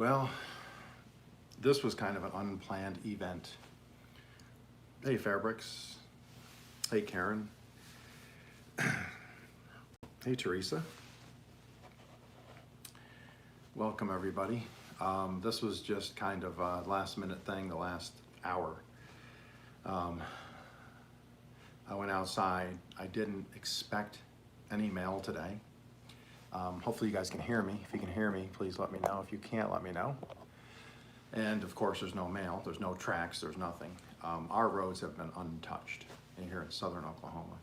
Well, this was kind of an unplanned event. Hey, Fairbricks. Hey, Karen. Hey, Teresa. Welcome, everybody. This was just kind of a last-minute thing, the last hour. I went outside. I didn't expect any mail today. Hopefully you guys can hear me. If you can hear me, please let me know. If you can't, let me know. And of course, there's no mail, there's no tracks, there's nothing. Our roads have been untouched here in southern Oklahoma.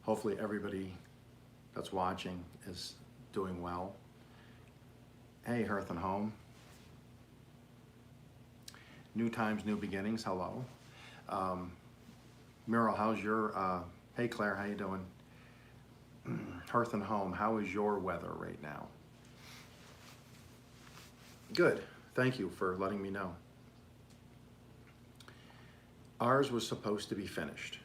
Hopefully everybody that's watching is doing well. Hey, Hearth and Home. New times, new beginnings, hello. Meryl, how's your, hey Claire, how you doing? Hearth and Home, how is your weather right now? Good, thank you for letting me know. Ours was supposed to be finished.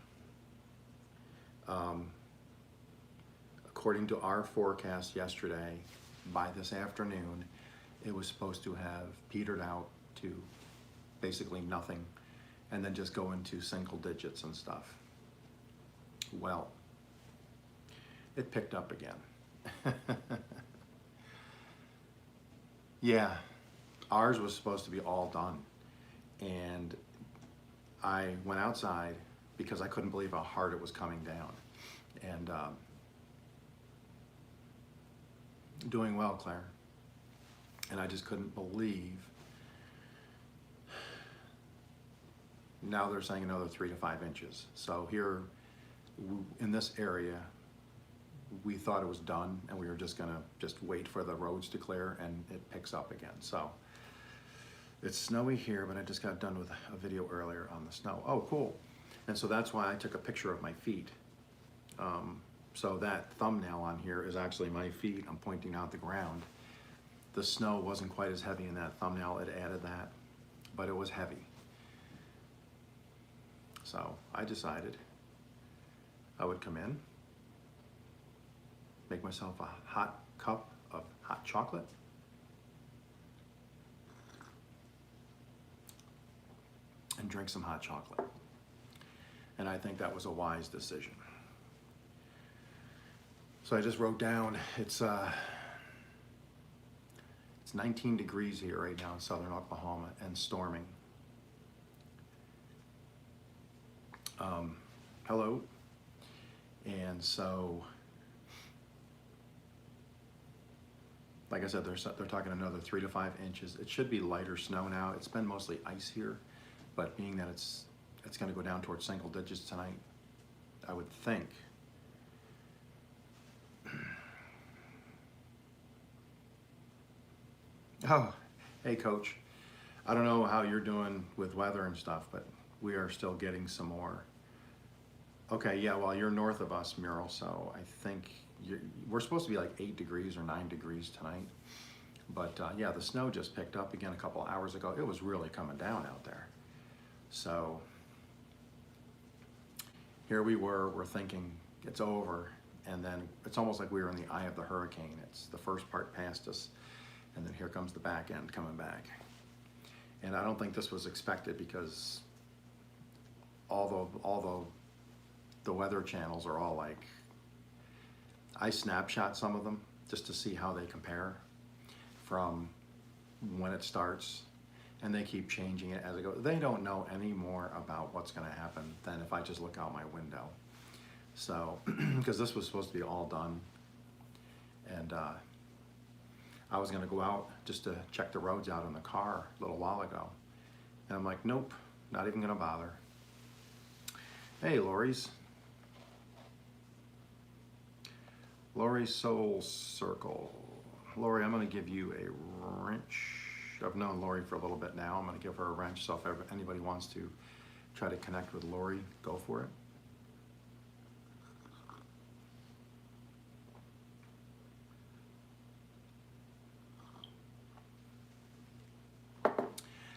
According to our forecast yesterday, by this afternoon, it was supposed to have petered out to basically nothing and then just go into single digits and stuff. Well, it picked up again. Yeah, ours was supposed to be all done. And I went outside because I couldn't believe how hard it was coming down. And doing well, Claire. And I just couldn't believe. Now they're saying another 3 to 5 inches. So here in this area, we thought it was done and we were just gonna wait for the roads to clear, and it picks up again. So it's snowy here, but I just got done with a video earlier on the snow. Oh, cool. And so that's why I took a picture of my feet. So that thumbnail on here is actually my feet. I'm pointing out the ground. The snow wasn't quite as heavy in that thumbnail. It added that, but it was heavy. So I decided I would come in, make myself a hot cup of hot chocolate, and drink some hot chocolate. And I think that was a wise decision. So I just wrote down, it's 19 degrees here right now in southern Oklahoma and storming. Hello. And so, like I said, they're talking another 3 to 5 inches. It should be lighter snow now. It's been mostly ice here, but being that it's going to go down towards single digits tonight, I would think. Oh, hey Coach. I don't know how you're doing with weather and stuff, but we are still getting some more. Okay, yeah, well, you're north of us, Mural, so I think we're supposed to be like 8 degrees or 9 degrees tonight. But yeah, the snow just picked up again a couple hours ago. It was really coming down out there. So here we we're thinking it's over, and then it's almost like we were in the eye of the hurricane. It's the first part past us, and then here comes the back end coming back. And I don't think this was expected, because although the weather channels are all like, I snapshot some of them just to see how they compare from when it starts, and they keep changing it as it goes. They don't know any more about what's going to happen than if I just look out my window. So, because this was supposed to be all done, and I was going to go out just to check the roads out in the car a little while ago, and I'm like, nope, not even going to bother. Hey, Lori's Soul Circle. Lori, I'm going to give you a wrench. I've known Lori for a little bit now. I'm going to give her a wrench, so if anybody wants to try to connect with Lori, go for it.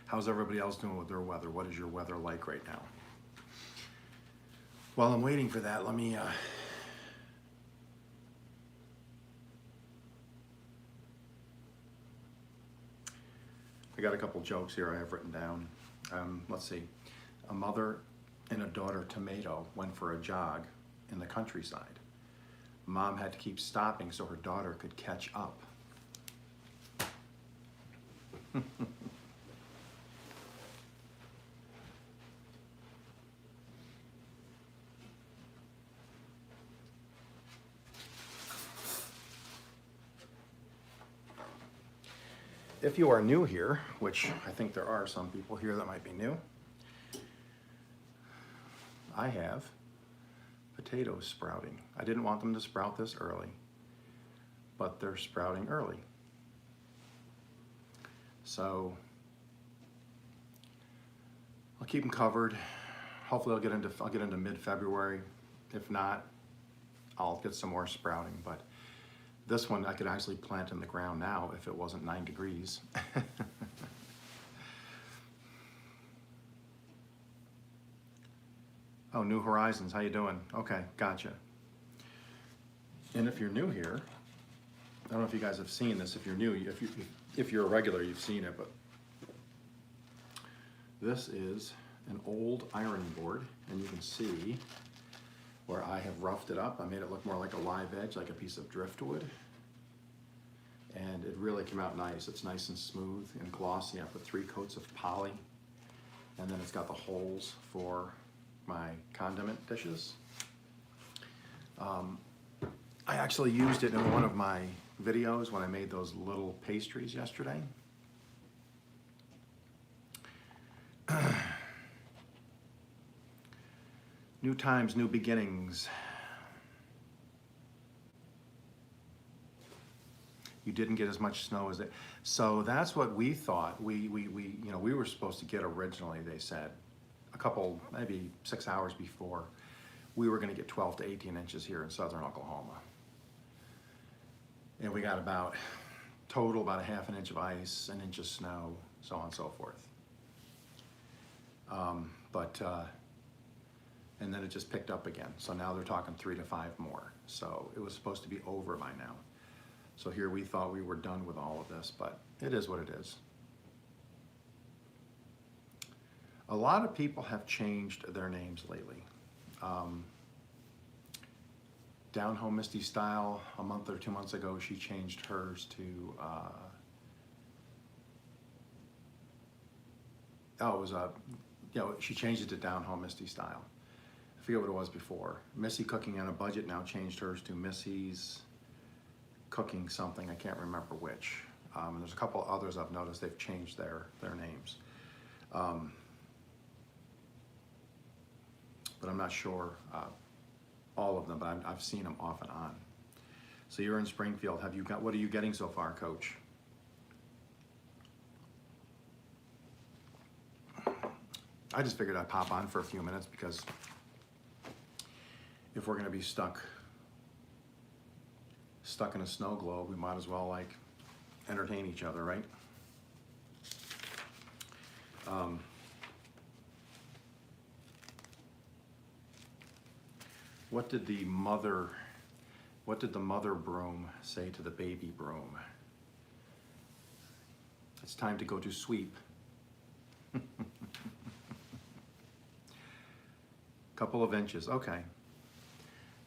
How's everybody else doing with their weather? What is your weather like right now? While I'm waiting for that, let me I got a couple jokes here I have written down. Let's see. A mother and a daughter tomato went for a jog in the countryside. Mom had to keep stopping so her daughter could catch up. If you are new here, which I think there are some people here that might be new, I have potatoes sprouting. I didn't want them to sprout this early, but they're sprouting early. So I'll keep them covered. Hopefully I'll get into mid-February. If not, I'll get some more sprouting. But this one I could actually plant in the ground now if it wasn't 9 degrees. Oh, New Horizons, how you doing? Okay, gotcha. And if you're new here, I don't know if you guys have seen this. If you're new, if you're a regular, you've seen it. But this is an old ironing board, and you can see where I have roughed it up. I made it look more like a live edge, like a piece of driftwood. And it really came out nice. It's nice and smooth and glossy. I put 3 coats of poly, and then it's got the holes for my condiment dishes. I actually used it in one of my videos when I made those little pastries yesterday. New times, new beginnings. You didn't get as much snow as it. So that's what we thought. We were supposed to get originally, they said, a couple, maybe 6 hours before, we were gonna get 12 to 18 inches here in southern Oklahoma. And we got about a half an inch of ice, an inch of snow, so on and so forth. And then it just picked up again. So now they're talking 3 to 5 more. So it was supposed to be over by now. So here we thought we were done with all of this, but it is what it is. A lot of people have changed their names lately. Down Home Misty Style, a month or 2 months ago, she changed hers to, she changed it to Down Home Misty Style. I forget what it was before. Missy Cooking on a Budget now changed hers to Missy's Cooking something, I can't remember which. And there's a couple others I've noticed they've changed their names. But I'm not sure all of them, but I've seen them off and on. So you're in Springfield. What are you getting so far, Coach? I just figured I'd pop on for a few minutes because if we're gonna be stuck in a snow globe, we might as well like entertain each other, right? What did the mother broom say to the baby broom? It's time to go to sweep. Couple of inches, okay.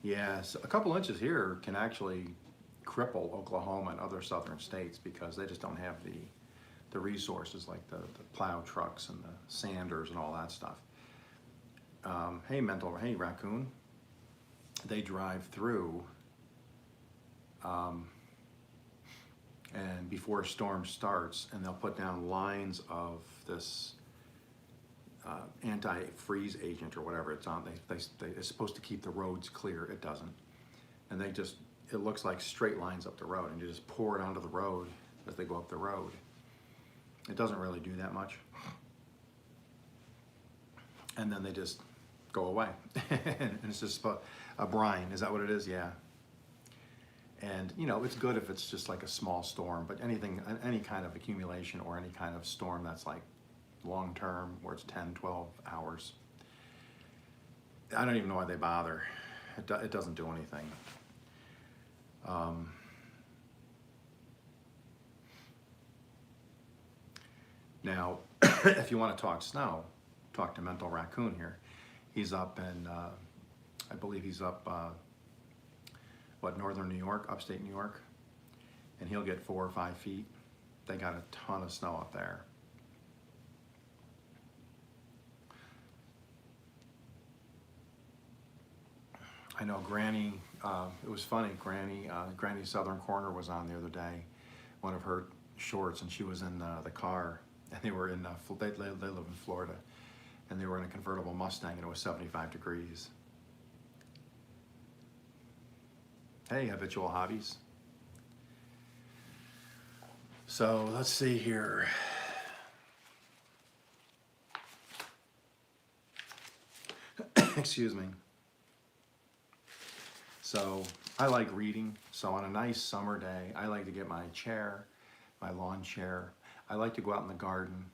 Yes, a couple inches here can actually cripple Oklahoma and other southern states because they just don't have the resources like the plow trucks and the sanders and all that stuff. Hey raccoon. They drive through and before a storm starts, and they'll put down lines of this anti-freeze agent or whatever it's on. It's supposed to keep the roads clear. It doesn't. And it looks like straight lines up the road, and you just pour it onto the road as they go up the road. It doesn't really do that much. And then they just go away. And it's just a brine. Is that what it is? Yeah. And it's good if it's just like a small storm, but any kind of accumulation or any kind of storm that's like long term, where it's 10, 12 hours, I don't even know why they bother. It doesn't do anything. Now, if you want to talk snow, talk to Mental Raccoon here. He's up in, I believe he's up, northern New York, upstate New York, and he'll get 4 or 5 feet. They got a ton of snow up there. I know Granny, it was funny, Granny Southern Corner was on the other day, one of her shorts, and she was in the car, and they were in, they live in Florida, and they were in a convertible Mustang, and it was 75 degrees. Hey, habitual hobbies. So let's see here. Excuse me. So I like reading. So on a nice summer day, I like to get my chair, my lawn chair. I like to go out in the garden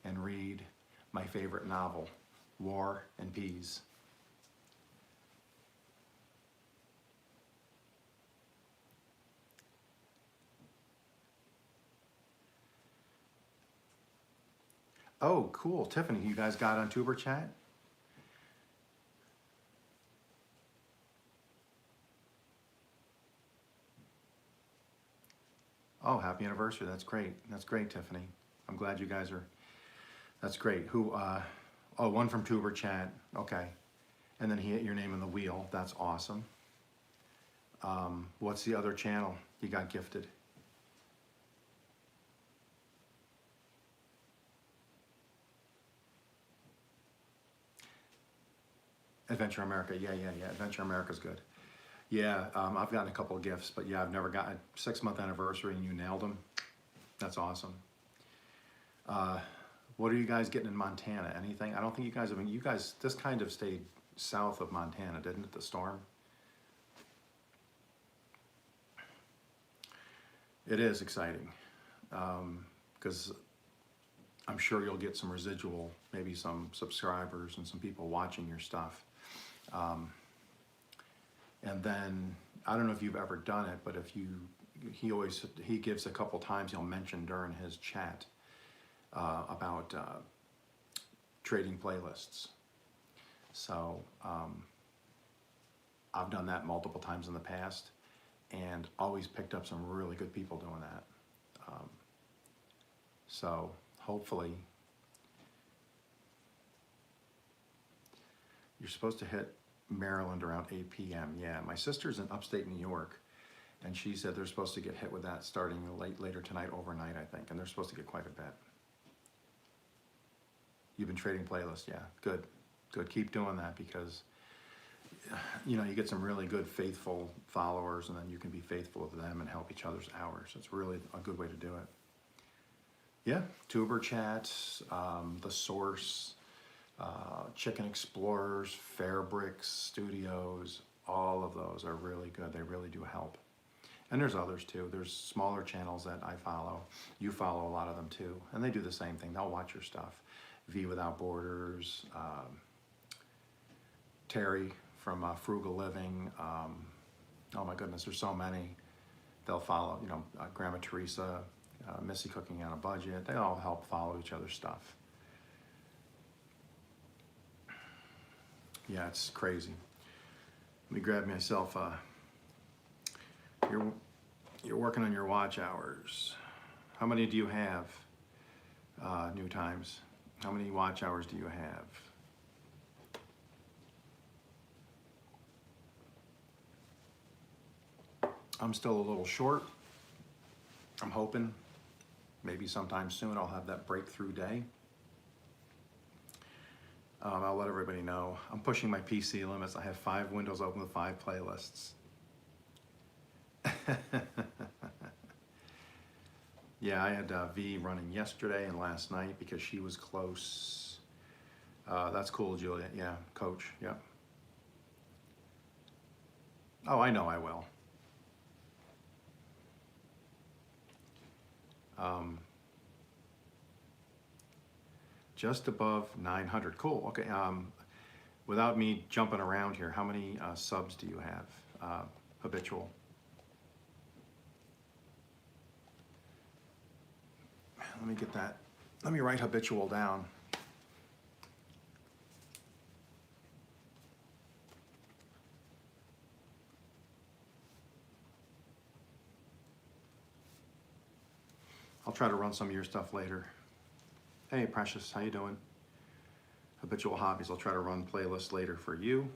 and read my favorite novel, War and Peas. Oh, cool. Tiffany, you guys got on Tuber Chat? Oh, happy anniversary. That's great. That's great, Tiffany. I'm glad you guys are, that's great. Who, oh, one from Tuber Chat. Okay. And then he hit your name in the wheel. That's awesome. What's the other channel you got gifted? Adventure America. Yeah. Adventure America's good. Yeah, I've gotten a couple of gifts, but yeah, I've never gotten a 6-month anniversary and you nailed them. That's awesome. What are you guys getting in Montana? Anything? I don't think you guys, this kind of stayed south of Montana, didn't it, the storm? It is exciting, because I'm sure you'll get some residual, maybe some subscribers and some people watching your stuff. And then, I don't know if you've ever done it, but if he gives a couple times, he'll mention during his chat about trading playlists. So I've done that multiple times in the past and always picked up some really good people doing that. So hopefully, you're supposed to hit Maryland around 8 p.m. Yeah, my sister's in upstate New York, and she said they're supposed to get hit with that starting later tonight, overnight, I think, and they're supposed to get quite a bit. You've been trading playlists, yeah, good. Keep doing that because, you know, you get some really good, faithful followers, and then you can be faithful to them and help each other's hours. It's really a good way to do it. Yeah, Tuber Chats, The Source, Chicken Explorers, Fairbricks Studios, all of those are really good. They really do help. And there's others too. There's smaller channels that I follow. You follow a lot of them too. And they do the same thing. They'll watch your stuff. V Without Borders, Terry from Frugal Living. Oh my goodness, there's so many. They'll follow, you know, Grandma Teresa, Missy Cooking on a Budget. They all help follow each other's stuff. Yeah, it's crazy. Let me grab myself you're working on your watch hours. How many do you have? New times. How many watch hours do you have? I'm still a little short. I'm hoping maybe sometime soon I'll have that breakthrough day. I'll let everybody know. I'm pushing my PC limits. I have 5 windows open with 5 playlists. Yeah, I had V running yesterday and last night because she was close. That's cool, Julia. Yeah, coach. Yeah. Oh, I know I will. Just above 900. Cool. Okay. Without me jumping around here, how many subs do you have? Habitual. Let me get that Let me write habitual down. I'll try to run some of your stuff later. Hey, Precious, how you doing? Habitual hobbies. I'll try to run playlists later for you.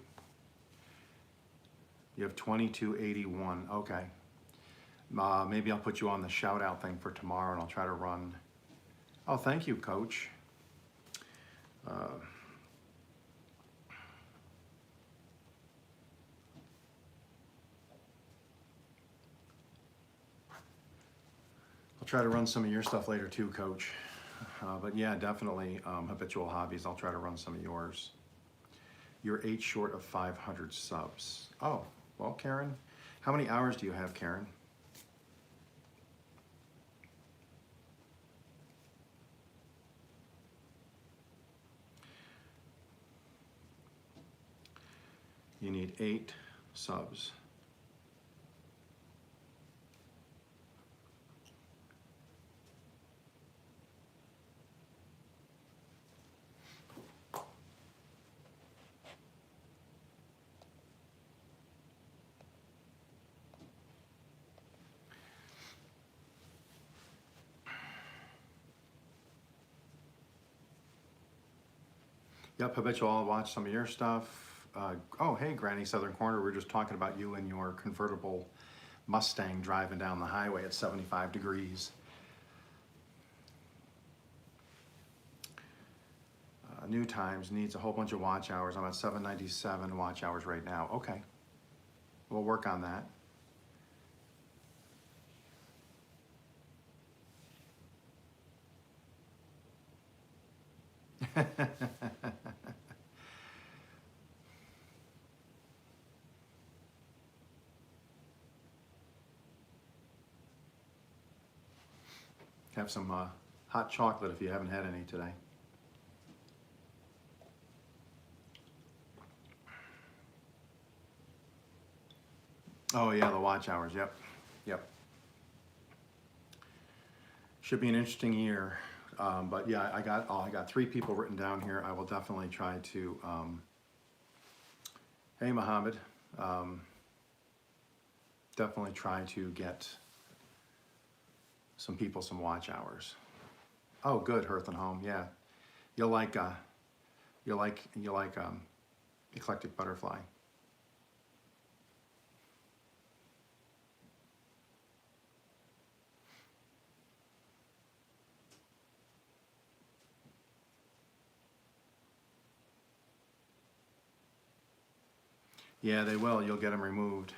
You have 2281. Okay. Maybe I'll put you on the shout out thing for tomorrow and I'll try to run. Oh, thank you, Coach. I'll try to run some of your stuff later too, Coach. But yeah, definitely habitual hobbies. I'll try to run some of yours. You're 8 short of 500 subs. Oh, well, Karen, how many hours do you have, Karen? You need 8 subs. Yep, habitual. I'll watch some of your stuff. Oh, hey, Granny Southern Corner. We were just talking about you and your convertible Mustang driving down the highway at 75 degrees. New Times needs a whole bunch of watch hours. I'm at 797 watch hours right now. Okay, we'll work on that. Have some hot chocolate if you haven't had any today. Oh yeah, the watch hours. Yep, yep. Should be an interesting year. But yeah, I got 3 people written down here. I will definitely try to. Hey, Mohammed. Definitely try to get some people some watch hours. Oh, good, Hearth and Home. Yeah, you'll like Eclectic Butterfly. Yeah, they will. You'll get them removed.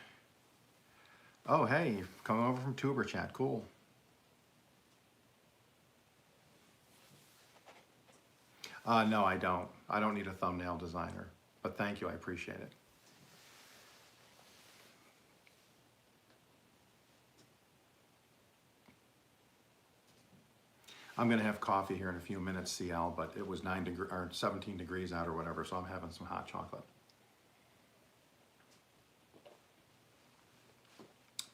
Oh, hey, coming over from Tuber Chat. Cool. No, I don't. I don't need a thumbnail designer. But thank you. I appreciate it. I'm going to have coffee here in a few minutes, CL, but it was 17 degrees out or whatever, so I'm having some hot chocolate.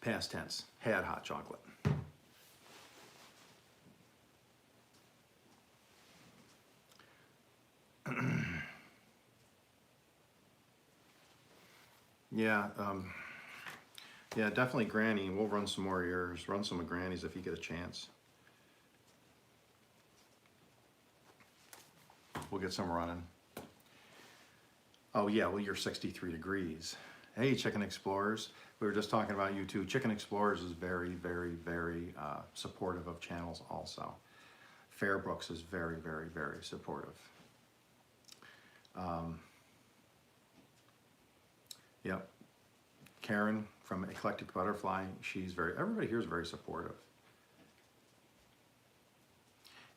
Past tense, had hot chocolate. Yeah, yeah, definitely Granny. We'll run some more of yours. Run some of Granny's if you get a chance. We'll get some running. Oh yeah, well you're 63 degrees. Hey, Chicken Explorers. We were just talking about you too. Chicken Explorers is very, very, very supportive of channels also. Fairbrooks is very, very, very supportive. Yep. Karen from Eclectic Butterfly, she's everybody here is very supportive.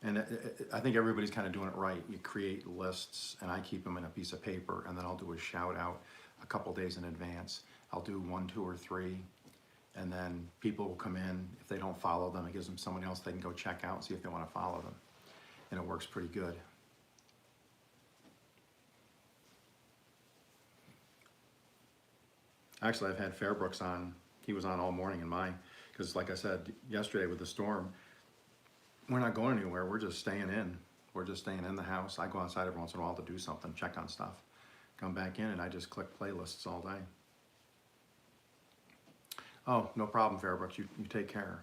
And I think everybody's kind of doing it right. You create lists and I keep them in a piece of paper and then I'll do a shout out a couple days in advance. I'll do 1, 2, or 3 and then people will come in. If they don't follow them, it gives them someone else they can go check out and see if they want to follow them. And it works pretty good. Actually, I've had Fairbrooks on. He was on all morning in mine because like I said yesterday with the storm, we're not going anywhere. We're just staying in. We're just staying in the house. I go outside every once in a while to do something, check on stuff. Come back in and I just click playlists all day. Oh, no problem, Fairbrooks. You take care.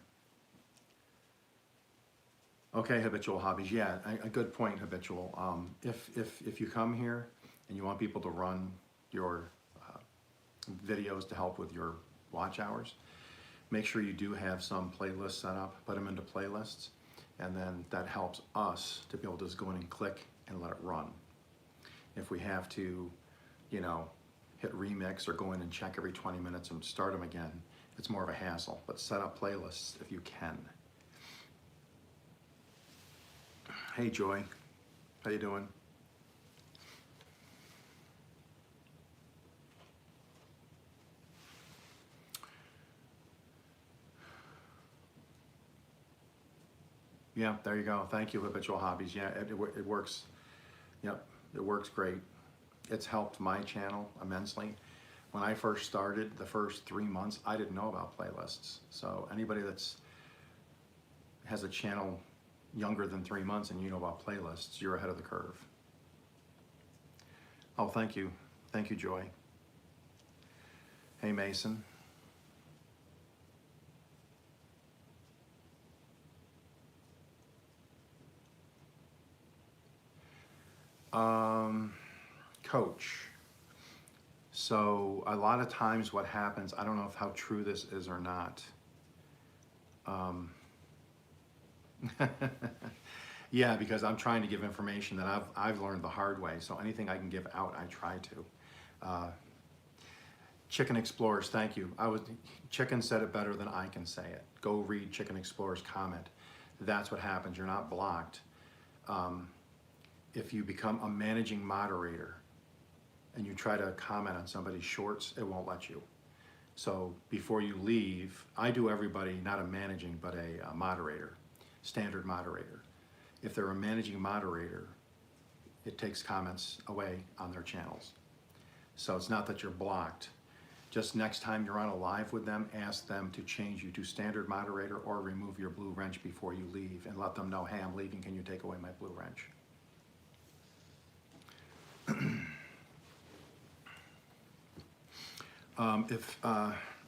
Okay, habitual hobbies. Yeah, a good point, habitual. If you come here and you want people to run your videos to help with your watch hours, make sure you do have some playlists set up, put them into playlists, and then that helps us to be able to just go in and click and let it run. If we have to, you know, hit remix or go in and check every 20 minutes and start them again, it's more of a hassle, but set up playlists if you can. Hey Joy, how you doing? Yeah, there you go. Thank you, Habitual Hobbies. Yeah, it works. Yep, it works great. It's helped my channel immensely. When I first started, the first 3 months, I didn't know about playlists. So anybody has a channel younger than 3 months and you know about playlists, you're ahead of the curve. Oh, thank you. Thank you, Joy. Hey, Mason. Coach. So a lot of times what happens, I don't know how true this is or not. Yeah, because I'm trying to give information that I've learned the hard way. So anything I can give out, I try to. Chicken Explorers, thank you. Chicken said it better than I can say it. Go read Chicken Explorers' comment. That's what happens. You're not blocked. If you become a managing moderator and you try to comment on somebody's shorts, it won't let you. So before you leave, I do everybody, not a managing, but a moderator, standard moderator. If they're a managing moderator, it takes comments away on their channels. So it's not that you're blocked. Just next time you're on a live with them, ask them to change you to standard moderator or remove your blue wrench before you leave and let them know, hey, I'm leaving, can you take away my blue wrench?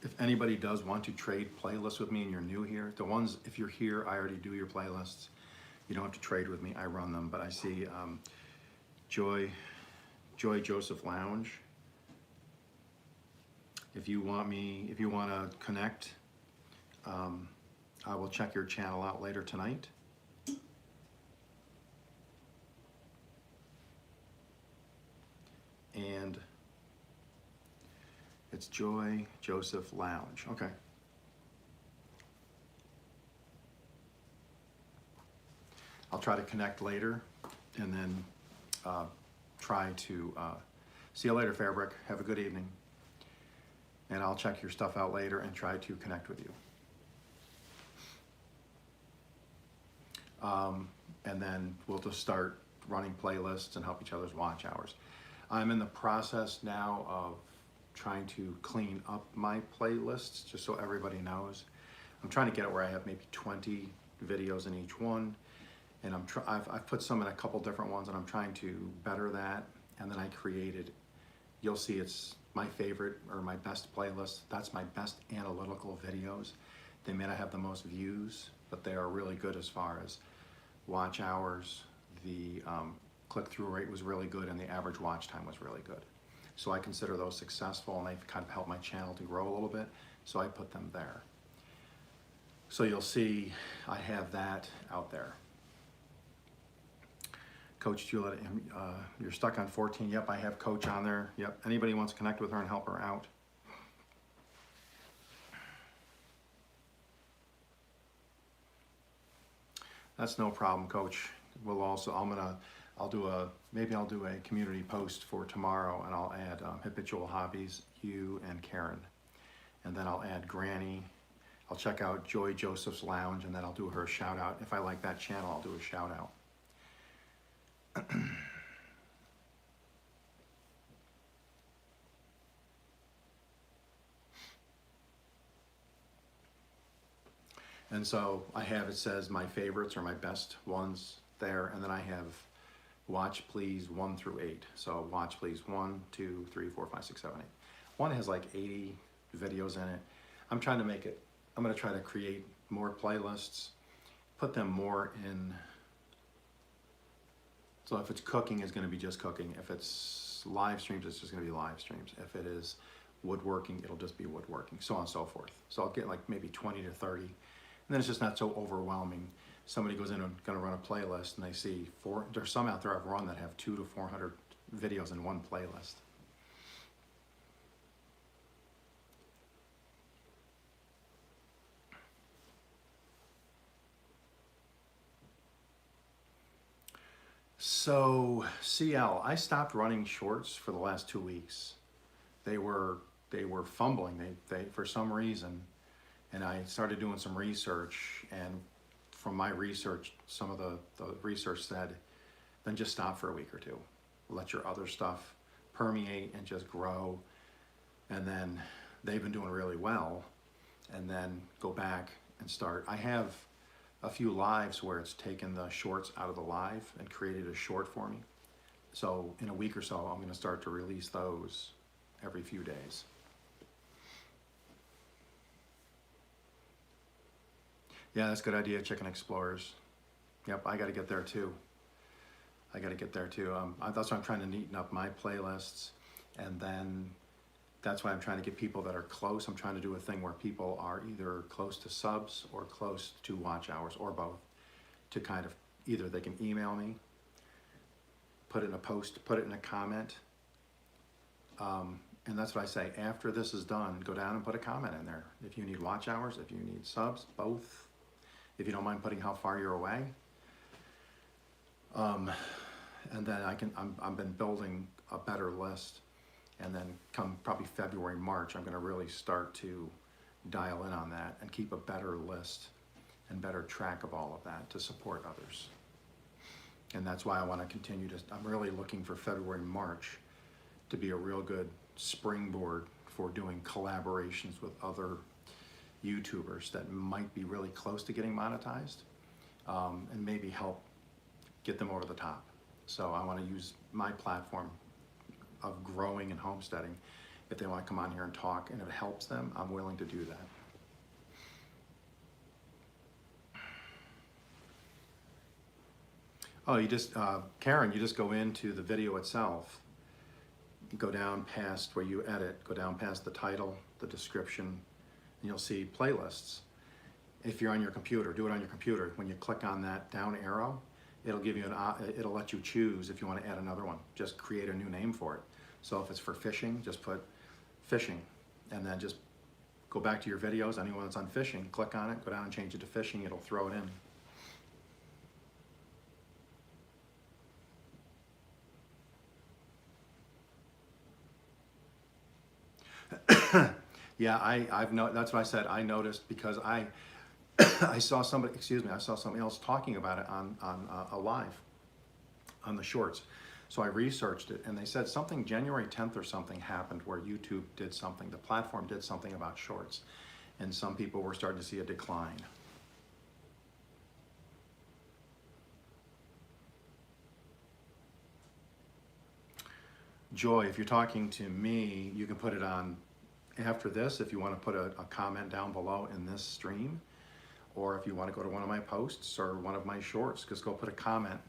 If anybody does want to trade playlists with me and you're new here, the ones, if you're here, I already do your playlists. You don't have to trade with me, I run them, but I see Joy Joseph Lounge. If you want to connect, I will check your channel out later tonight. And it's Joy Joseph Lounge. Okay. I'll try to connect later and then try to see you later, Fairbrick. Have a good evening. And I'll check your stuff out later and try to connect with you. And then we'll just start running playlists and help each other's watch hours. I'm in the process now of trying to clean up my playlists, just so everybody knows. I'm trying to get it where I have maybe 20 videos in each one, and I've put some in a couple different ones, and I'm trying to better that. And then I created, you'll see it's my favorite or my best playlist. That's my best analytical videos. They may not have the most views, but they are really good as far as watch hours. The click-through rate was really good, and the average watch time was really good. So I consider those successful, and they've kind of helped my channel to grow a little bit, so I put them there. So you'll see I have that out there. Coach Juliet, you're stuck on 14. Yep, I have Coach on there. Yep, anybody wants to connect with her and help her out. That's no problem, Coach. We'll also, maybe I'll do a community post for tomorrow, and I'll add Habitual Hobbies, you and Karen. And then I'll add Granny. I'll check out Joy Joseph's Lounge, and then I'll do her a shout out. If I like that channel, I'll do a shout out. And so I have, it says my favorites or my best ones there, and then I have watch please 1 through 8. So watch please 1, 2, 3, 4, 5, 6, 7, 8. One has like 80 videos in it. I'm trying to make it, I'm gonna try to create more playlists, put them more in. So if it's cooking, it's gonna be just cooking. If it's live streams, it's just gonna be live streams. If it is woodworking, it'll just be woodworking, so on and so forth. So I'll get like maybe 20 to 30. And then it's just not so overwhelming. Somebody goes in and gonna run a playlist and they see there's some out there I've run that have 200 to 400 videos in one playlist. So CL, I stopped running shorts for the last 2 weeks. They were fumbling. They for some reason, and I started doing some research, and from my research, some of the research said, then just stop for a week or two. Let your other stuff permeate and just grow. And then they've been doing really well, and then go back and start. I have a few lives where it's taken the shorts out of the live and created a short for me. So in a week or so, I'm gonna start to release those every few days. Yeah, that's a good idea, Chicken Explorers. Yep, I gotta get there too. I gotta get there too. That's why I'm trying to neaten up my playlists, and then that's why I'm trying to get people that are close. I'm trying to do a thing where people are either close to subs or close to watch hours, or both, to kind of, either they can email me, put it in a post, put it in a comment, and that's what I say, after this is done, go down and put a comment in there. If you need watch hours, if you need subs, both. If you don't mind putting how far you're away. And then I've been building a better list, and then come probably February, March, I'm gonna really start to dial in on that and keep a better list and better track of all of that to support others. And that's why I wanna continue to, I'm really looking for February, March to be a real good springboard for doing collaborations with other YouTubers that might be really close to getting monetized, and maybe help get them over the top. So I want to use my platform of growing and homesteading. If they want to come on here and talk and it helps them, I'm willing to do that. Oh, you just, Karen, you just go into the video itself, go down past where you edit, go down past the title, the description, and you'll see playlists. If you're on your computer, do it on your computer. When you click on that down arrow, it'll give you it'll let you choose if you want to add another one. Just create a new name for it. So if it's for fishing, just put fishing, and then just go back to your videos. Anyone that's on fishing, click on it, go down and change it to fishing. It'll throw it in. Yeah, that's what I said. I noticed because I saw somebody, I saw somebody else talking about it on a live on the shorts. So I researched it, and they said something January 10th or something happened where YouTube did something, the platform did something about shorts, and some people were starting to see a decline. Joy, if you're talking to me, you can put it on after this if you want to put a comment down below in this stream, or if you want to go to one of my posts or one of my shorts, just go put a comment.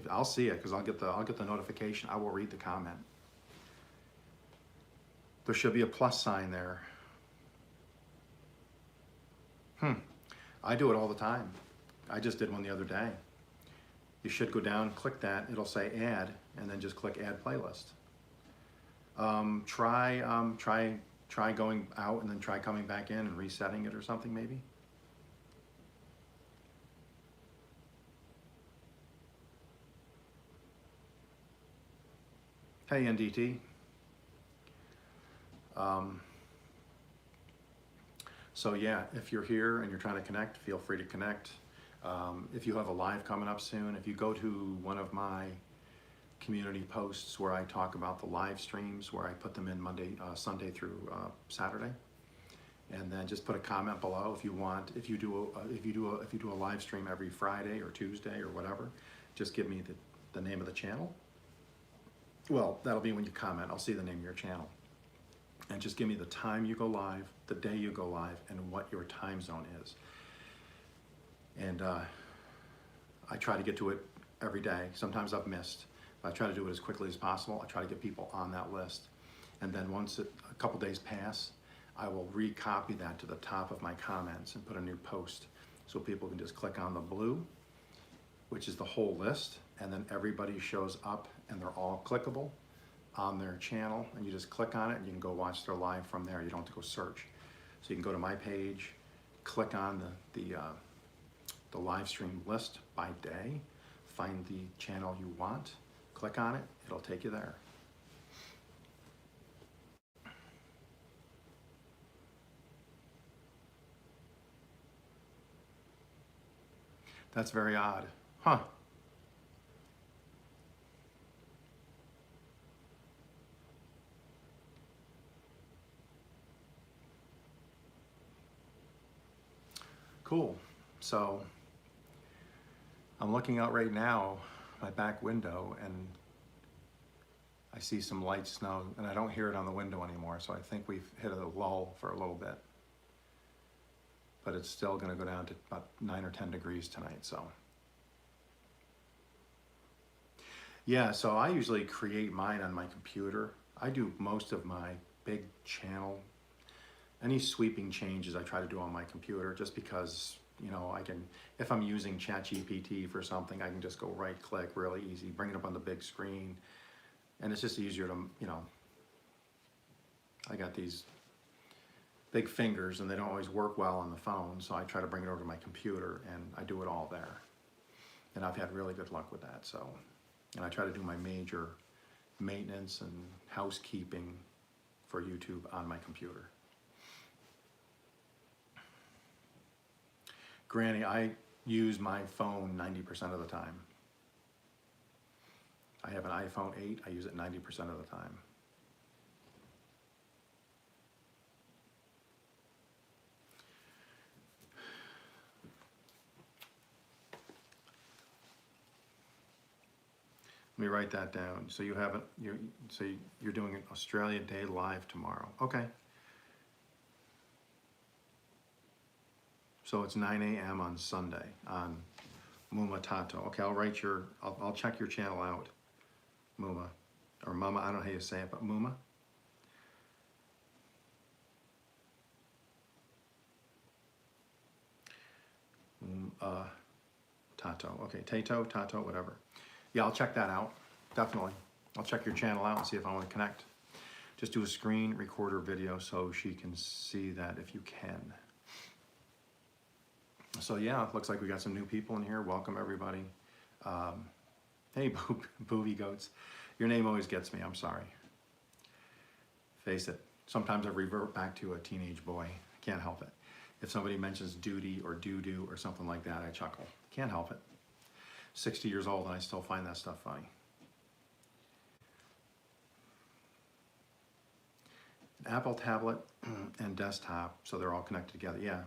I'll see it because I'll get the notification. I will read the comment. There should be a plus sign there. I do it all the time. I just did one the other day. You should go down, click that. It'll say add, and then just click add playlist. Try going out and then try coming back in and resetting it or something maybe. Hey, NDT. So yeah, if you're here and you're trying to connect, feel free to connect. If you have a live coming up soon, if you go to one of my community posts where I talk about the live streams, where I put them in Monday, Sunday through Saturday, and then just put a comment below if you want. If you do a live stream every Friday or Tuesday or whatever, just give me the name of the channel. Well, that'll be when you comment. I'll see the name of your channel. And just give me the time you go live, the day you go live, and what your time zone is. And I try to get to it every day. Sometimes I've missed, but I try to do it as quickly as possible. I try to get people on that list. And then once a couple days pass, I will recopy that to the top of my comments and put a new post. So people can just click on the blue, which is the whole list, and then everybody shows up and they're all clickable on their channel, and you just click on it and you can go watch their live from there. You don't have to go search. So you can go to my page, click on the live stream list by day, find the channel you want, click on it, it'll take you there. That's very odd. Huh. Cool. So I'm looking out right now, my back window, and I see some light snow, and I don't hear it on the window anymore, so I think we've hit a lull for a little bit. But it's still going to go down to about 9 or 10 degrees tonight, so. Yeah, so I usually create mine on my computer. I do most of my big channel, any sweeping changes I try to do on my computer, just because, you know, I can, if I'm using ChatGPT for something, I can just go right click really easy, bring it up on the big screen, and it's just easier to, you know, I got these big fingers and they don't always work well on the phone, so I try to bring it over to my computer and I do it all there. And I've had really good luck with that, so. And I try to do my major maintenance and housekeeping for YouTube on my computer. Granny, I use my phone 90% of the time. I have an iPhone 8, I use it 90% of the time. Let me write that down. So you haven't, you're doing an Australia Day live tomorrow. Okay. So it's 9 a.m. on Sunday on Muma Tato. Okay, I'll check your channel out. Muma, or Mama, I don't know how you say it, but Muma. Tato, okay, Tato, whatever. Yeah, I'll check that out, definitely. I'll check your channel out and see if I want to connect. Just do a screen recorder video so she can see that if you can. So yeah, it looks like we got some new people in here. Welcome everybody. Hey, Booby Goats. Your name always gets me, I'm sorry. Face it, sometimes I revert back to a teenage boy. Can't help it. If somebody mentions duty or doo-doo or something like that, I chuckle. Can't help it. 60 years old and I still find that stuff funny. An Apple tablet and desktop, so they're all connected together. Yeah.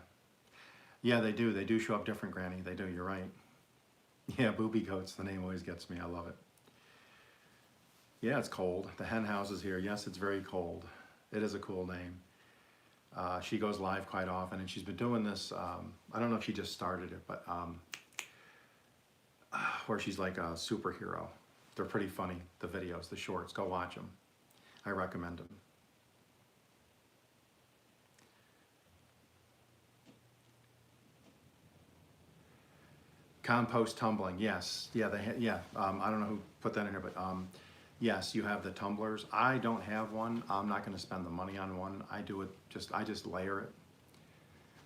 Yeah, they do. They do show up different, Granny. They do, you're right. Yeah, Booby Goats, the name always gets me. I love it. Yeah, it's cold. The hen house is here. Yes, it's very cold. It is a cool name. She goes live quite often, and she's been doing this, I don't know if she just started it, but where she's like a superhero. They're pretty funny, the videos, the shorts. Go watch them. I recommend them. Compost tumbling, yes. Yeah, I don't know who put that in here, but yes, you have the tumblers. I don't have one. I'm not going to spend the money on one. I just layer it.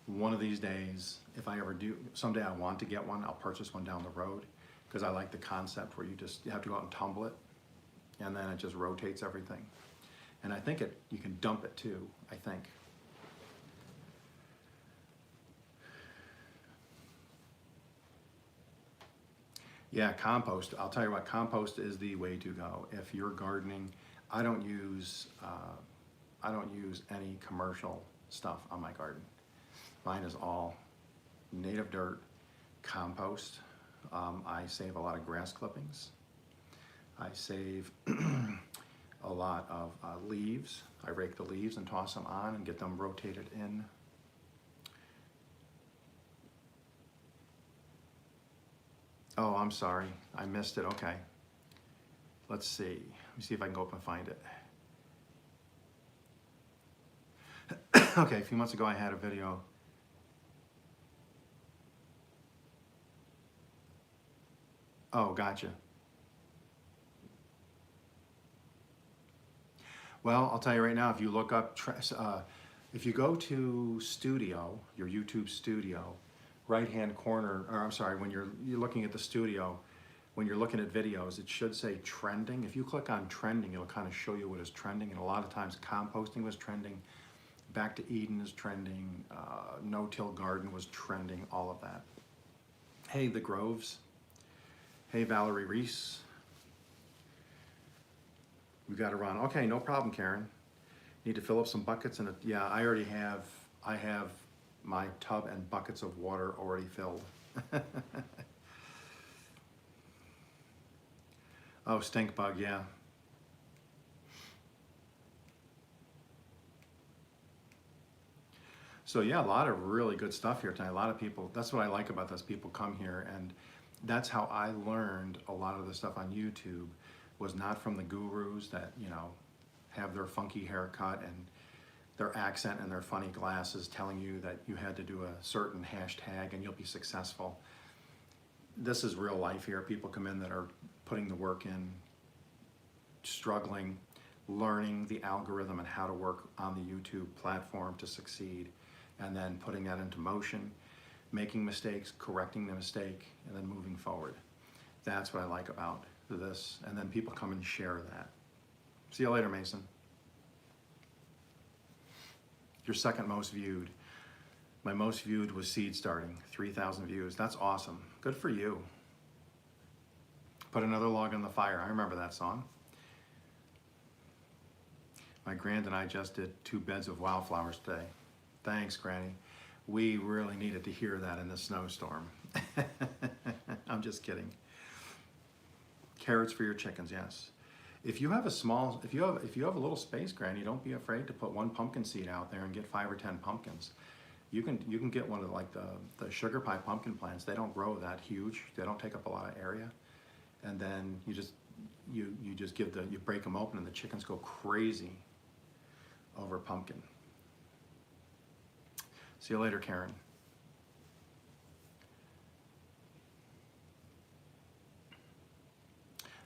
One of these days, if I ever do, someday I want to get one, I'll purchase one down the road, because I like the concept where you have to go out and tumble it, and then it just rotates everything. And I think you can dump it too, I think. Yeah, compost. I'll tell you what, compost is the way to go. If you're gardening, I don't use any commercial stuff on my garden. Mine is all native dirt, compost. I save a lot of grass clippings. I save a lot of leaves. I rake the leaves and toss them on and get them rotated in. Oh, I'm sorry, I missed it, okay. Let's see, let me see if I can go up and find it. Okay, a few months ago I had a video. Oh, gotcha. Well, I'll tell you right now, if you look up, if you go to studio, your YouTube studio, right-hand corner, or I'm sorry, when you're looking at the studio, when you're looking at videos, it should say trending. If you click on trending, it'll kind of show you what is trending, and a lot of times composting was trending, Back to Eden is trending, no-till garden was trending, all of that. Hey, The Groves. Hey, Valerie Reese. We got to run. Okay, no problem, Karen. Need to fill up some buckets, and yeah, I already have. I have my tub and buckets of water already filled. Oh, stink bug, yeah. So yeah, a lot of really good stuff here tonight. A lot of people. That's what I like about this. People come here, and that's how I learned a lot of the stuff on YouTube. Was not from the gurus that, you know, have their funky haircut and their accent and their funny glasses telling you that you had to do a certain hashtag and you'll be successful. This is real life here. People come in that are putting the work in, struggling, learning the algorithm and how to work on the YouTube platform to succeed, and then putting that into motion, making mistakes, correcting the mistake, and then moving forward. That's what I like about this, and then people come and share that. See you later, Mason. Your second most viewed. My most viewed was seed starting, 3,000 views. That's awesome. Good for you. Put another log on the fire. I remember that song. My grand and I just did 2 beds of wildflowers today. Thanks, Granny. We really needed to hear that in the snowstorm. I'm just kidding. Carrots for your chickens, yes. If you have a small, if you have a little space, Granny, don't be afraid to put 1 pumpkin seed out there and get 5 or 10 pumpkins. You can get one of like the sugar pie pumpkin plants. They don't grow that huge. They don't take up a lot of area. And then you just you break them open and the chickens go crazy over pumpkin. See you later, Karen.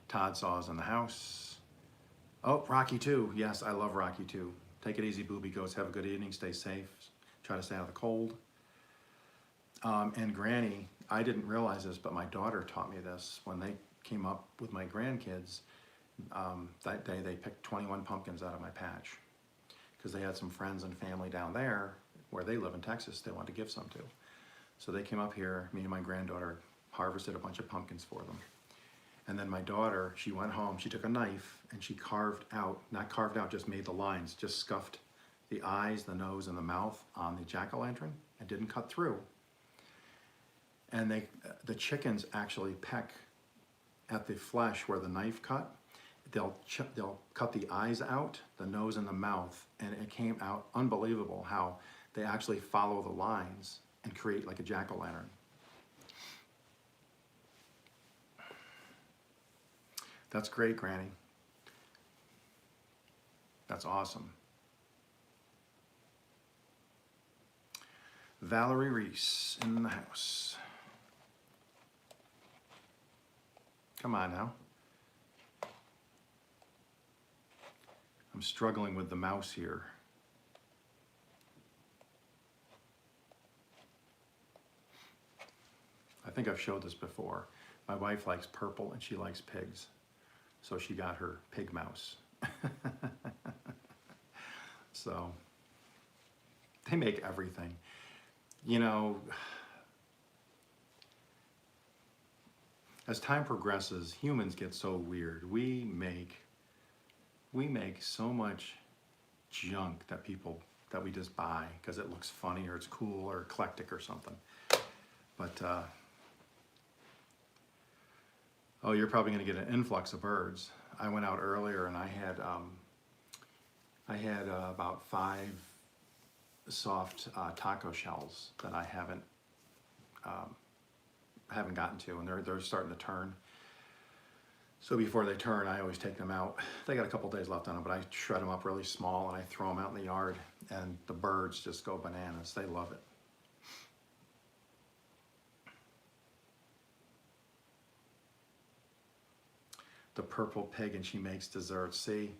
Todd Saw's in the house. Oh, Rocky 2. Yes, I love Rocky 2. Take it easy, booby goats. Have a good evening. Stay safe. Try to stay out of the cold. And Granny, I didn't realize this, but my daughter taught me this. When they came up with my grandkids, that day they picked 21 pumpkins out of my patch because they had some friends and family down there where they live in Texas they wanted to give some to. So they came up here, me and my granddaughter harvested a bunch of pumpkins for them. And then my daughter, she went home, she took a knife and she carved out, not carved out, just made the lines, just scuffed the eyes, the nose, and the mouth on the jack-o'-lantern and didn't cut through. And the chickens actually peck at the flesh where the knife cut. They'll cut the eyes out, the nose and the mouth, and it came out unbelievable how they actually follow the lines and create like a jack-o'-lantern. That's great, Granny. That's awesome. Valerie Reese in the house. Come on now. I'm struggling with the mouse here. I think I've showed this before. My wife likes purple and she likes pigs. So she got her pig mouse. So they make everything. You know, as time progresses, humans get so weird. We make so much junk that people that we just buy because it looks funny or it's cool or eclectic or something. But oh, you're probably going to get an influx of birds. I went out earlier and I had about 5 soft taco shells that I haven't gotten to, and they're starting to turn. So before they turn, I always take them out. They got a couple days left on them, but I shred them up really small and I throw them out in the yard, and the birds just go bananas. They love it. The purple pig, and she makes desserts. See,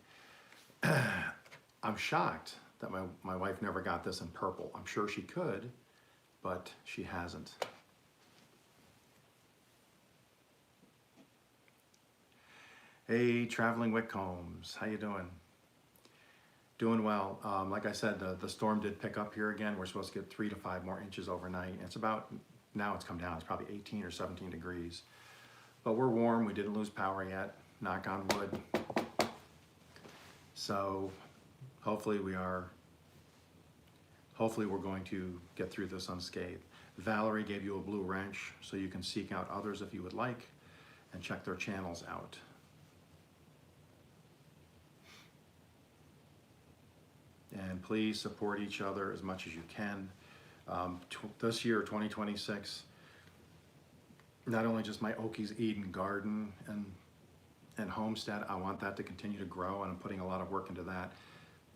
I'm shocked that my wife never got this in purple. I'm sure she could, but she hasn't. Hey, Traveling Wickcombs, how you doing? Doing well. Like I said, the storm did pick up here again. We're supposed to get 3 to 5 more inches overnight. It's about, now it's come down, it's probably 18 or 17 degrees. But we're warm, we didn't lose power yet, knock on wood. So hopefully we're going to get through this unscathed. Valerie gave you a blue wrench so you can seek out others if you would like and check their channels out. And please support each other as much as you can. This year, 2026, not only just my Okies Eden garden and Homestead, I want that to continue to grow, and I'm putting a lot of work into that.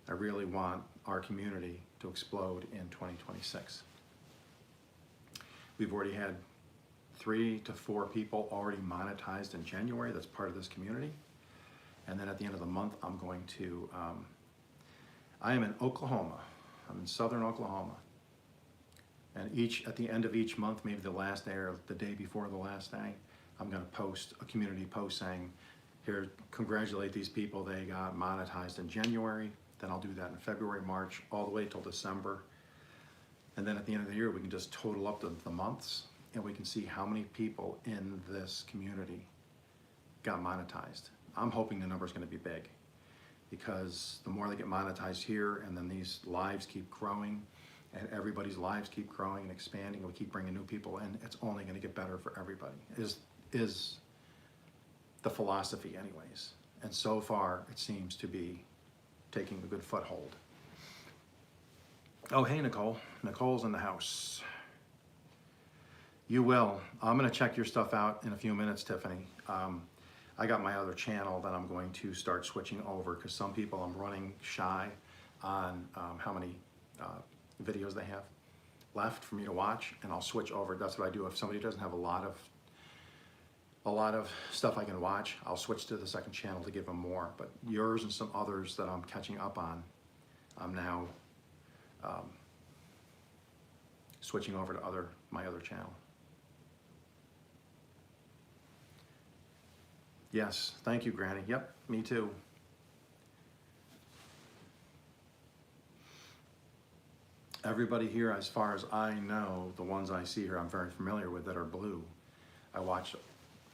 I really want our community to explode in 2026. We've already had 3 to 4 people already monetized in January. That's part of this community. And then at the end of the month, I'm going to, I am in Oklahoma. I'm in southern Oklahoma. And at the end of each month, maybe the last day or the day before the last day, I'm going to post a community post saying, here, congratulate these people, they got monetized in January. Then I'll do that in February, March, all the way till December. And then at the end of the year, we can just total up the months, and we can see how many people in this community got monetized. I'm hoping the number is going to be big, because the more they get monetized here, and then these lives keep growing, and everybody's lives keep growing and expanding, and we keep bringing new people in, it's only going to get better for everybody, is the philosophy anyways. And so far, it seems to be taking a good foothold. Oh, hey, Nicole. Nicole's in the house. You will. I'm going to check your stuff out in a few minutes, Tiffany. I got my other channel that I'm going to start switching over, because some people I'm running shy on how many videos they have left for me to watch, and I'll switch over. That's what I do. If somebody doesn't have a lot of stuff I can watch, I'll switch to the second channel to give them more. But yours and some others that I'm catching up on, I'm now switching over to my other channel. Yes, thank you, Granny. Yep, me too. Everybody here, as far as I know, the ones I see here I'm very familiar with that are blue. I watch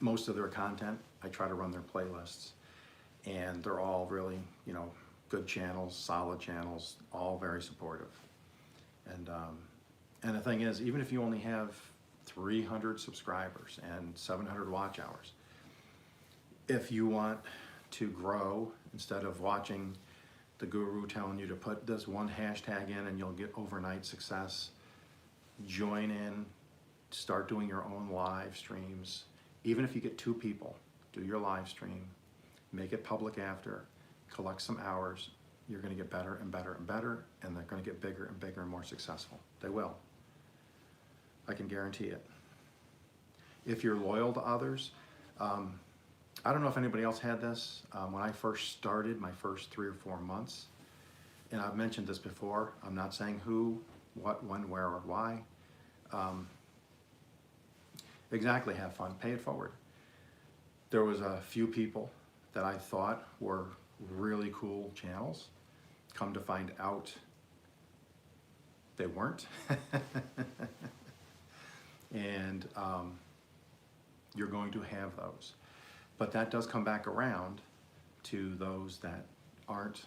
most of their content. I try to run their playlists, and they're all really, good channels, solid channels, all very supportive. And the thing is, even if you only have 300 subscribers and 700 watch hours, if you want to grow, instead of watching the guru telling you to put this one hashtag in and you'll get overnight success, join in, start doing your own live streams. Even if you get 2 people, do your live stream, make it public after, collect some hours. You're going to get better and better and better, and they're going to get bigger and bigger and more successful. They will. I can guarantee it. If you're loyal to others, I don't know if anybody else had this. When I first started, my first 3 or 4 months, and I've mentioned this before, I'm not saying who, what, when, where, or why. Exactly, have fun, pay it forward. There was a few people that I thought were really cool channels. Come to find out, they weren't. And you're going to have those. But that does come back around to those that aren't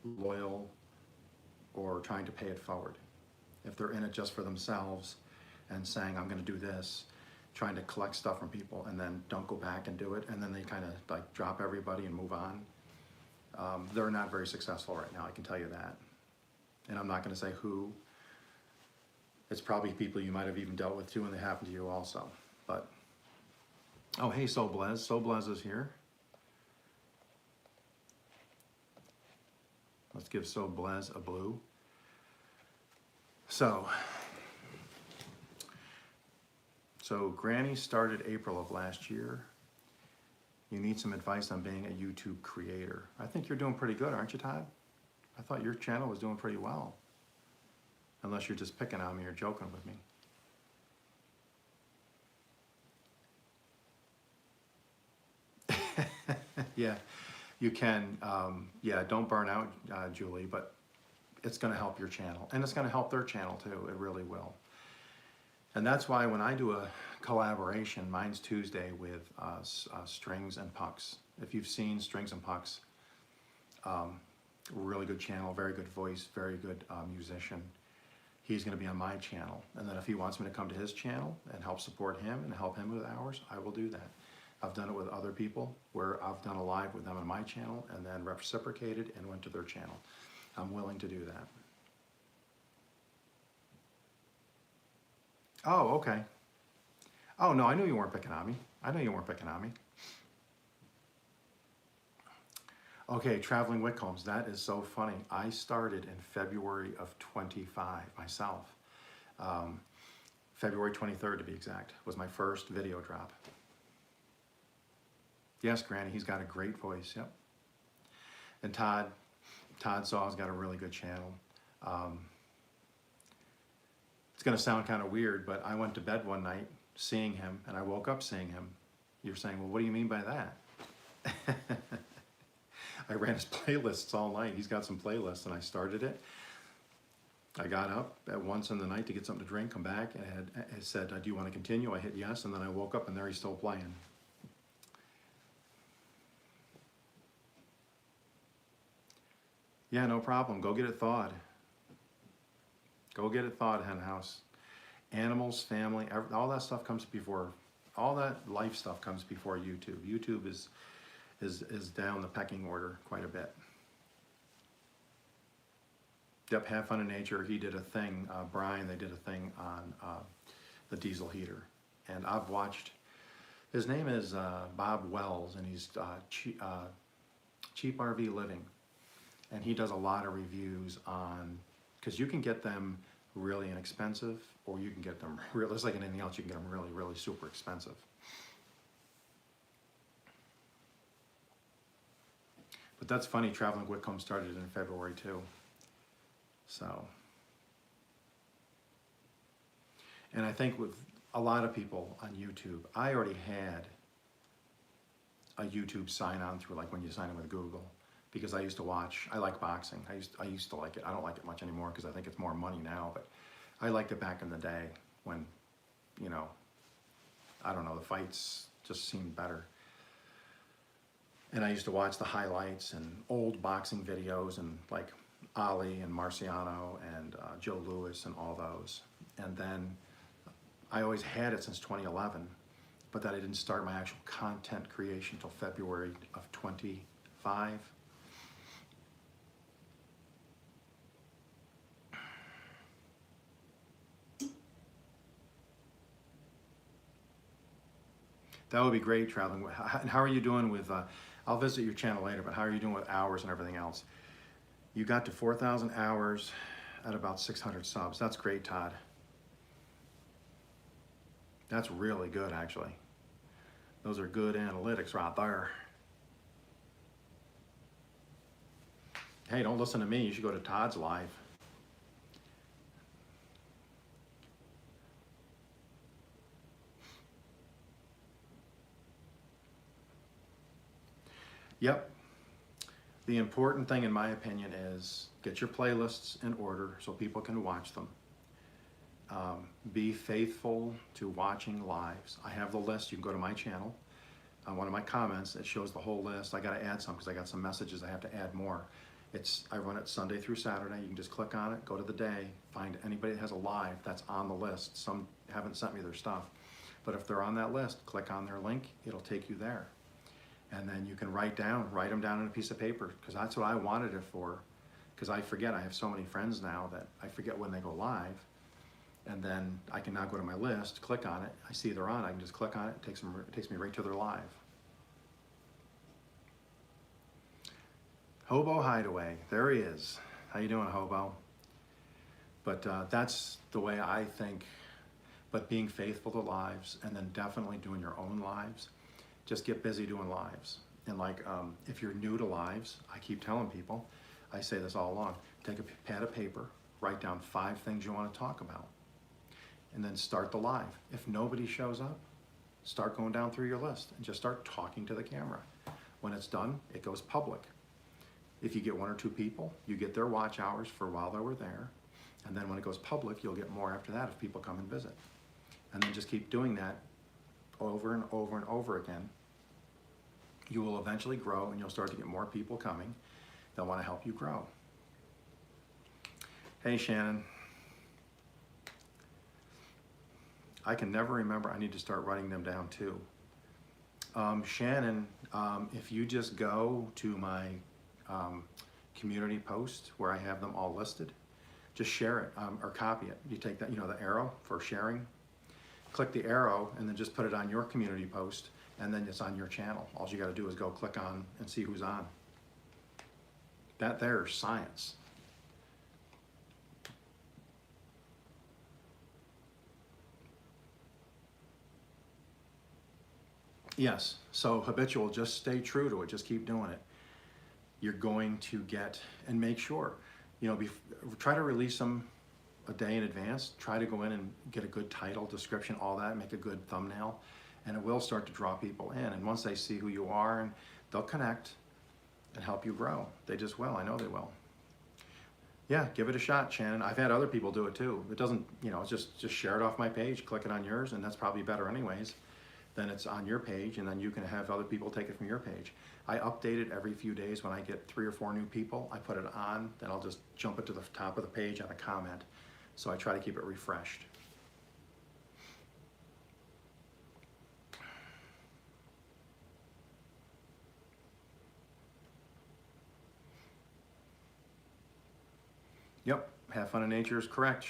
loyal or trying to pay it forward. If they're in it just for themselves and saying, I'm going to do this, trying to collect stuff from people and then don't go back and do it, and then they kind of like drop everybody and move on, they're not very successful right now, I can tell you that. And I'm not going to say who. It's probably people you might have even dealt with too, and they happen to you also. But, oh, hey, Soblez. Soblez is here. Let's give Soblez a blue. So Granny started April of last year. You need some advice on being a YouTube creator. I think you're doing pretty good, aren't you, Todd? I thought your channel was doing pretty well. Unless you're just picking on me or joking with me. Yeah, you can. Yeah, don't burn out, Julie, but it's going to help your channel. And it's going to help their channel too. It really will. And that's why when I do a collaboration, mine's Tuesday with Strings and Pucks. If you've seen Strings and Pucks, really good channel, very good voice, very good musician. He's going to be on my channel. And then if he wants me to come to his channel and help support him and help him with hours, I will do that. I've done it with other people where I've done a live with them on my channel and then reciprocated and went to their channel. I'm willing to do that. Oh, okay. Oh, no, I knew you weren't picking on me. I knew you weren't picking on me. Okay, Traveling Wickcombs, that is so funny. I started in February of 25 myself. February 23rd to be exact, was my first video drop. Yes, Granny, he's got a great voice, yep. And Todd Saw's got a really good channel. It's gonna sound kind of weird, but I went to bed one night seeing him, and I woke up seeing him. You're saying, well, what do you mean by that? I ran his playlists all night. He's got some playlists, and I started it. I got up at once in the night to get something to drink, come back, and it said, do you want to continue? I hit yes, and then I woke up, and there he's still playing. Yeah, no problem. Go get it thawed. Go get it thawed, hen house. Animals, family, all that stuff comes before, all that life stuff comes before YouTube. YouTube is down the pecking order quite a bit. Yep, Have Fun in Nature, he did a thing, Brian, they did a thing on the diesel heater. And I've watched, his name is Bob Wells, and he's Cheap RV Living. And he does a lot of reviews on, because you can get them really inexpensive, or you can get them, just like anything else, you can get them really, really super expensive. But that's funny, Traveling Whitcomb started in February too. So, and I think with a lot of people on YouTube, I already had a YouTube sign on through, like when you sign in with Google, because I used to watch, I like boxing. I used to like it. I don't like it much anymore because I think it's more money now, but I liked it back in the day when, you know, I don't know, the fights just seemed better. And I used to watch the highlights and old boxing videos and like Ali and Marciano and Joe Louis and all those. And then I always had it since 2011, but then I didn't start my actual content creation until February of 25. That would be great, Traveling. How are you doing with, I'll visit your channel later, but how are you doing with hours and everything else? You got to 4,000 hours at about 600 subs. That's great, Todd. That's really good, actually. Those are good analytics right there. Hey, don't listen to me. You should go to Todd's live. Yep. The important thing, in my opinion, is get your playlists in order so people can watch them. Be faithful to watching lives. I have the list. You can go to my channel. On one of my comments, it shows the whole list. I got to add some because I got some messages. I have to add more. I run it Sunday through Saturday. You can just click on it, go to the day, find anybody that has a live that's on the list. Some haven't sent me their stuff, but if they're on that list, click on their link, it'll take you there. And then you can write them down on a piece of paper, because that's what I wanted it for, because I forget. I have so many friends now that I forget when they go live, and then I can now go to my list, click on it, I see they're on, I can just click on it, it takes me right to their live. Hobo Hideaway, there he is. How you doing, Hobo? But that's the way I think, but being faithful to lives, and then definitely doing your own lives. Just get busy doing lives. And like, if you're new to lives, I keep telling people, I say this all along, take a pad of paper, write down 5 things you want to talk about, and then start the live. If nobody shows up, start going down through your list and just start talking to the camera. When it's done, it goes public. If you get 1 or 2 people, you get their watch hours for while they were there, and then when it goes public, you'll get more after that if people come and visit. And then just keep doing that over and over and over again. You will eventually grow, and you'll start to get more people coming that want to help you grow. Hey, Shannon. I can never remember. I need to start writing them down too. Shannon, if you just go to my community post where I have them all listed, just share it or copy it. You take that, the arrow for sharing, click the arrow, and then just put it on your community post, and then it's on your channel. All you got to do is go click on and see who's on. That there's science. Yes, so habitual, just stay true to it, just keep doing it. You're going to get, and make sure, try to release them a day in advance. Try to go in and get a good title, description, all that, make a good thumbnail, and it will start to draw people in. And once they see who you are, and they'll connect and help you grow. They just will, I know they will. Yeah, give it a shot, Shannon. I've had other people do it too. It doesn't, just share it off my page, click it on yours, and that's probably better anyways. Then it's on your page, and then you can have other people take it from your page. I update it every few days. When I get 3 or 4 new people, I put it on, then I'll just jump it to the top of the page on a comment. So I try to keep it refreshed. Yep, have fun in nature is correct.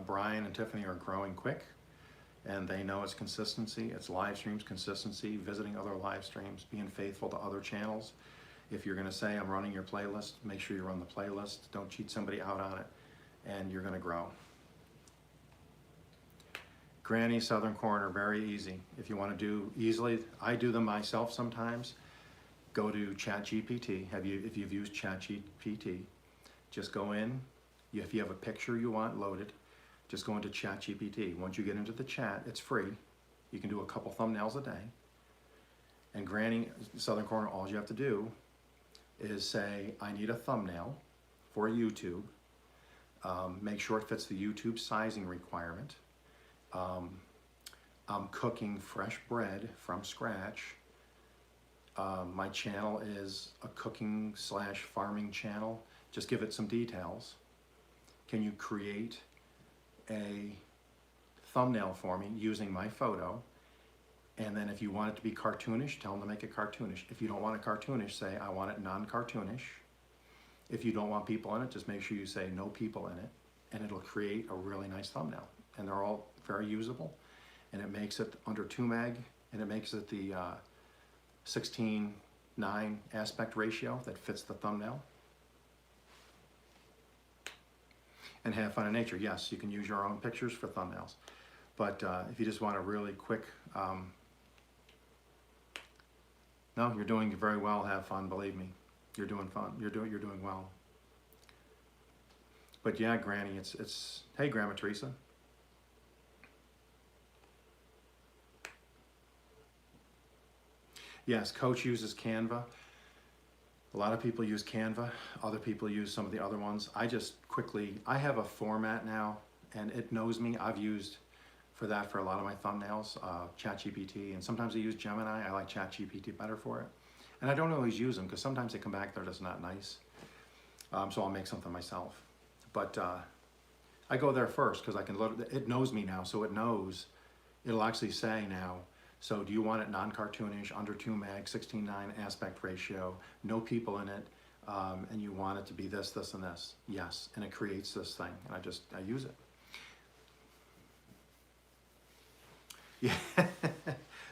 Brian and Tiffany are growing quick, and they know it's consistency, it's live streams, consistency, visiting other live streams, being faithful to other channels. If you're gonna say, I'm running your playlist, make sure you run the playlist. Don't cheat somebody out on it, and you're gonna grow. Granny Southern Corner, very easy. If you wanna do easily, I do them myself sometimes. Go to ChatGPT. If you've used ChatGPT, just go in. If you have a picture you want loaded, just go into ChatGPT. Once you get into the chat, it's free. You can do a couple thumbnails a day. And Granny Southern Corner, all you have to do is say, I need a thumbnail for YouTube. Make sure it fits the YouTube sizing requirement. I'm cooking fresh bread from scratch. My channel is a cooking/farming channel. Just give it some details. Can you create a thumbnail for me using my photo? And then if you want it to be cartoonish, tell them to make it cartoonish. If you don't want it cartoonish, say I want it non-cartoonish. If you don't want people in it, just make sure you say no people in it, and it'll create a really nice thumbnail. And they're all very usable, and it makes it under 2 meg, and it makes it the 16:9 aspect ratio that fits the thumbnail. And have fun in nature. Yes, you can use your own pictures for thumbnails. But if you just want a really quick, no, you're doing very well. Have fun, believe me. You're doing fun. You're doing well. But yeah, Granny, it's hey, Grandma Teresa. Yes, Coach uses Canva. A lot of people use Canva. Other people use some of the other ones. I have a format now, and it knows me. I've used for that for a lot of my thumbnails, ChatGPT, and sometimes I use Gemini. I like ChatGPT better for it. And I don't always use them because sometimes they come back, they're just not nice. So I'll make something myself. But I go there first because I can load it. It knows me now, so it knows. It'll actually say now, so do you want it non-cartoonish, under 2 meg, 16:9 aspect ratio, no people in it, and you want it to be this, this, and this? Yes, and it creates this thing, and I use it. Yeah,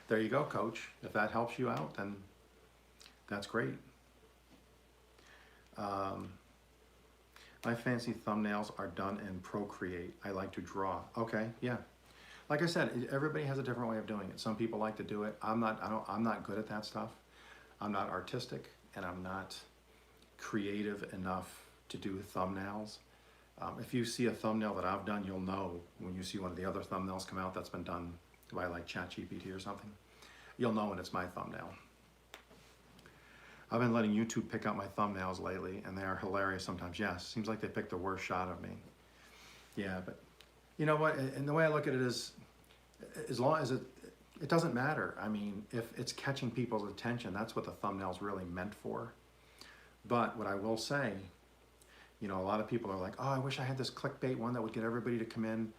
there you go, coach. If that helps you out, then that's great. My fancy thumbnails are done in Procreate. I like to draw. Okay, yeah. Like I said, everybody has a different way of doing it. Some people like to do it. I'm not good at that stuff. I'm not artistic, and I'm not creative enough to do thumbnails. If you see a thumbnail that I've done, you'll know when you see one of the other thumbnails come out that's been done by like ChatGPT or something. You'll know when it's my thumbnail. I've been letting YouTube pick out my thumbnails lately, and they are hilarious sometimes. Yes, seems like they picked the worst shot of me. Yeah, but you know what? And the way I look at it is, as long as it doesn't matter. I mean, if it's catching people's attention, that's what the thumbnail's really meant for. But what I will say, you know, a lot of people are like, oh, I wish I had this clickbait one that would get everybody to come in.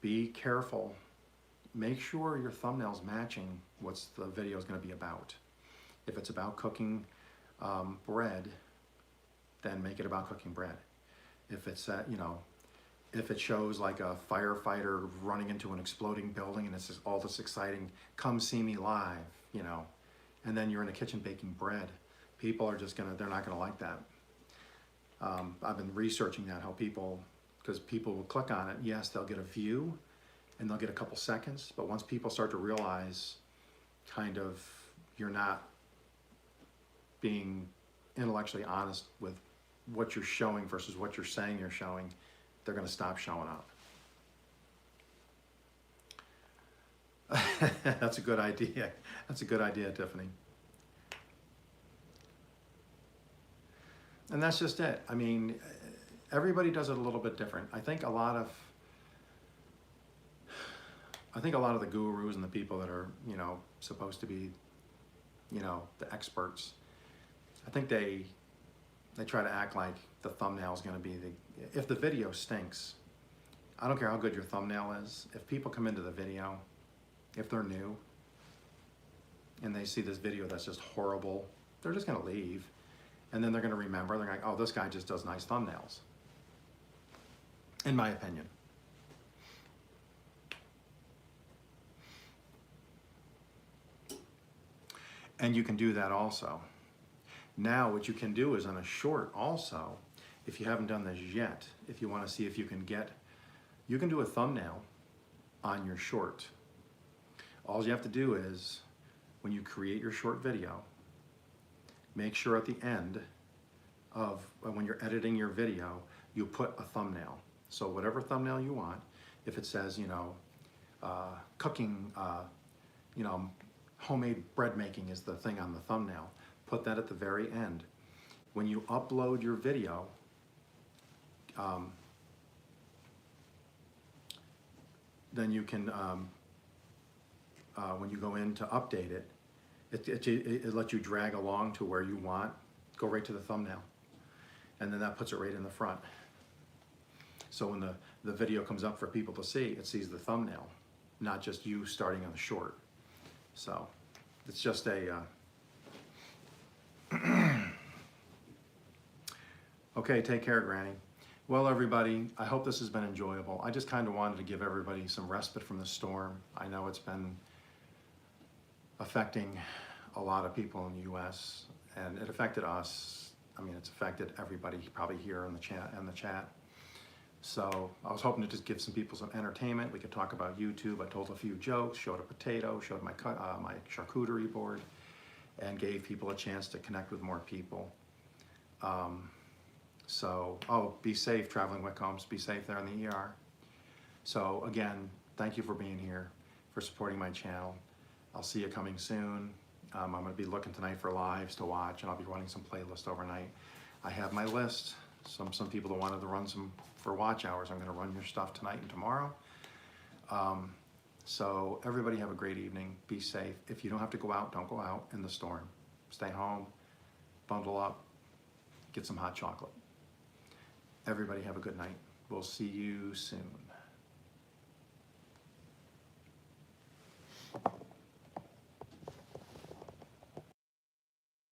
Be careful. Make sure your thumbnail's matching what the video is going to be about. If it's about cooking bread, then make it about cooking bread. If it's, you know, if it shows like a firefighter running into an exploding building and it's just all this exciting, come see me live, you know, and then you're in the kitchen baking bread, people are just they're not gonna like that. I've been researching that, how people, because people will click on it, yes, they'll get a view and they'll get a couple seconds, but once people start to realize kind of you're not being intellectually honest with what you're showing versus what you're saying you're showing, they're going to stop showing up. That's a good idea. That's a good idea, Tiffany. And that's just it. I mean, everybody does it a little bit different. I think a lot of the gurus and the people that are, you know, supposed to be, you know, the experts, I think they try to act like the thumbnail is going to be if the video stinks, I don't care how good your thumbnail is. If people come into the video, if they're new, and they see this video that's just horrible, they're just going to leave. And then they're going to remember, they're like, oh, this guy just does nice thumbnails. In my opinion. And you can do that also. Now what you can do is on a short also, if you haven't done this yet, if you want to see if you can do a thumbnail on your short. All you have to do is, when you create your short video, make sure at the end of, when you're editing your video, you put a thumbnail. So whatever thumbnail you want, if it says, you know, cooking, you know, homemade bread making is the thing on the thumbnail, put that at the very end. When you upload your video, then you can, when you go in to update it, it lets you drag along to where you want, go right to the thumbnail. And then that puts it right in the front. So when the video comes up for people to see, it sees the thumbnail, not just you starting on the short. So it's just a, okay, take care, Granny. Well, everybody, I hope this has been enjoyable. I just kind of wanted to give everybody some respite from the storm. I know it's been affecting a lot of people in the US, and it affected us. I mean, it's affected everybody probably here in the chat. So I was hoping to just give some people some entertainment. We could talk about YouTube. I told a few jokes, showed a potato, showed my charcuterie board, and gave people a chance to connect with more people. So, oh, be safe traveling Wickhomes. Be safe there in the ER. So again, thank you for being here, for supporting my channel. I'll see you coming soon. I'm going to be looking tonight for lives to watch, and I'll be running some playlists overnight. I have my list. Some people that wanted to run some for watch hours. I'm going to run your stuff tonight and tomorrow. So everybody have a great evening. Be safe. If you don't have to go out, don't go out in the storm. Stay home, bundle up, get some hot chocolate. Everybody have a good night. We'll see you soon.